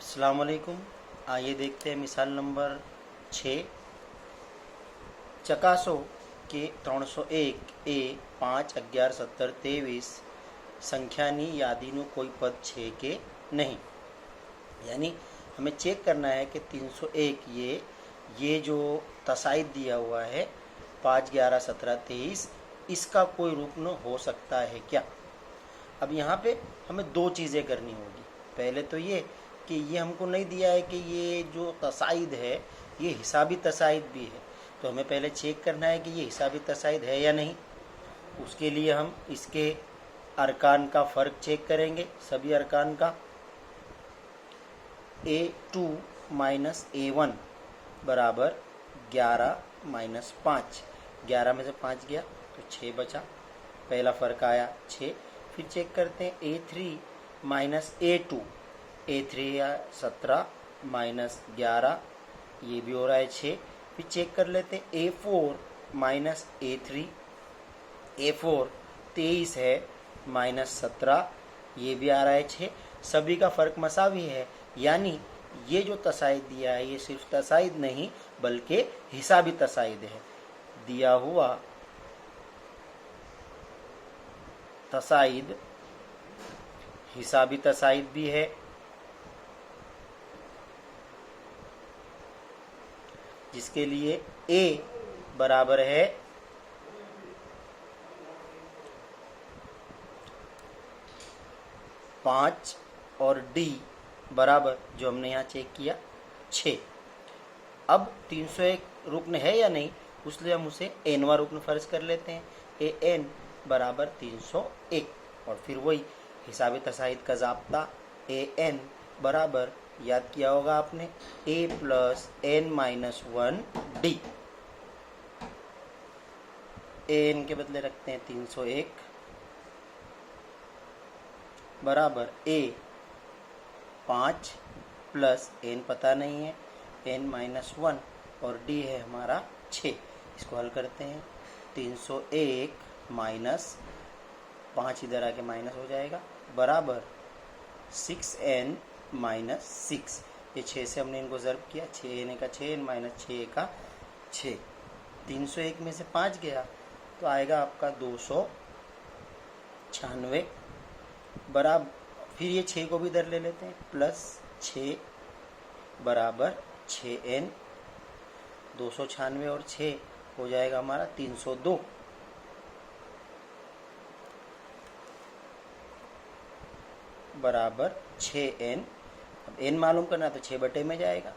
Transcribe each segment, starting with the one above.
अस्सलाम वालेकुम। आइए देखते हैं मिसाल नंबर 6। चकासो के 301 ए 5 11 17 23 સંખ્યાની યાદીનું કોઈ પદ છે કે नहीं। यानी हमें चेक करना है कि 301 ये जो तसाइद दिया हुआ है 5 11 17 23 इसका कोई रुकन हो सकता है क्या। अब यहाँ पे हमें दो चीज़ें करनी होगी। पहले तो ये कि ये हमको नहीं दिया है कि ये जो तसाइद है ये हिसाबी तसाइद भी है, तो हमें पहले चेक करना है कि ये हिसाबी तसाइद है या नहीं। उसके लिए हम इसके अरकान का फ़र्क चेक करेंगे, सभी अरकान का। A2 माइनस A1 बराबर 11 माइनस 5। 11 में से 5 गया तो 6 बचा, पहला फ़र्क आया 6। फिर चेक करते हैं A3 माइनस A2। A3 या 17 माइनस 11, ये भी हो रहा है 6। फिर चेक कर लेते हैं A4 माइनस A3। A4 23 है माइनस 17, ये भी आ रहा है 6। सभी का फ़र्क मसावी है, यानी ये जो तसाइद दिया है ये सिर्फ तसाइद नहीं बल्कि हिसाबी तसाइद है। दिया हुआ तसाइद हिसाबी तसाइद भी है। जिसके लिए A बराबर है 5 और D बराबर जो हमने यहाँ चेक किया 6। अब 301 रुकन है या नहीं, उसलिए हम उसे एनवा रुकन फ़र्ज कर लेते हैं। AN बराबर 301 और फिर वही हिसाबी तसाइद का ज़ाब्ता AN बराबर याद किया होगा आपने A plus N minus 1 D। AN के बदले रखते हैं 301 बराबर A 5 प्लस N पता नहीं है N माइनस 1 और D है हमारा 6। इसको हल करते हैं 301 माइनस 5 इधर आके माइनस हो जाएगा बराबर 6N माइनस 6। ये 6 से हमने इनको ज़र्ब किया, 6N का 6N माइनस 6 का 6। 301 में से 5 गया तो आएगा आपका 296 बराबर। फिर ये 6 को भी इधर ले लेते हैं, प्लस 6 बराबर 6N। 296 और 6 हो जाएगा हमारा 302 बराबर 6N। अब N मालूम करना तो 6 बटे में जाएगा,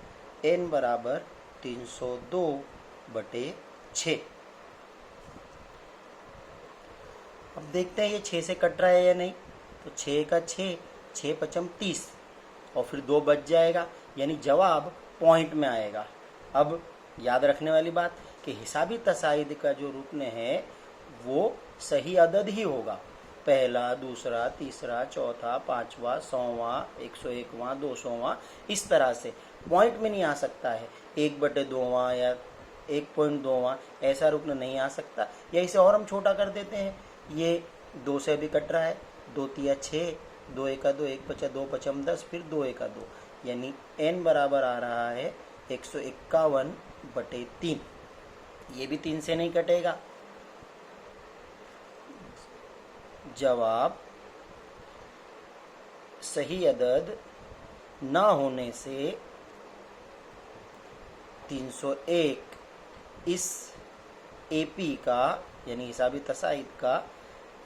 N बराबर 302 बटे 6। अब देखते हैं ये 6 से कट रहा है या नहीं। तो 6 का 6, 6 पचम 30 और फिर 2 बच जाएगा, यानी जवाब पॉइंट में आएगा। अब याद रखने वाली बात कि हिसाबी तसाइद का जो रुकन है वो सही अदद ही होगा। पहला, दूसरा, तीसरा, चौथा, पांचवा, 100वां, 101वां, 200वां, इस तरह से पॉइंट में नहीं आ सकता है। 1/2वां या 1.2वां ऐसा रुकन नहीं आ सकता। या इसे और हम छोटा कर देते हैं, ये 2 से भी कट रहा है, 2 तिया 6, 2 एका 2, 1 बचा 2 पचम 10, फिर 2 एका 2, यानी N बराबर आ रहा है 151/3। ये भी 3 से नहीं कटेगा। जवाब सही अदद ना होने से 301 इस AP का यानी हिसाबी तसाइद का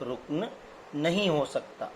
रुकन नहीं हो सकता।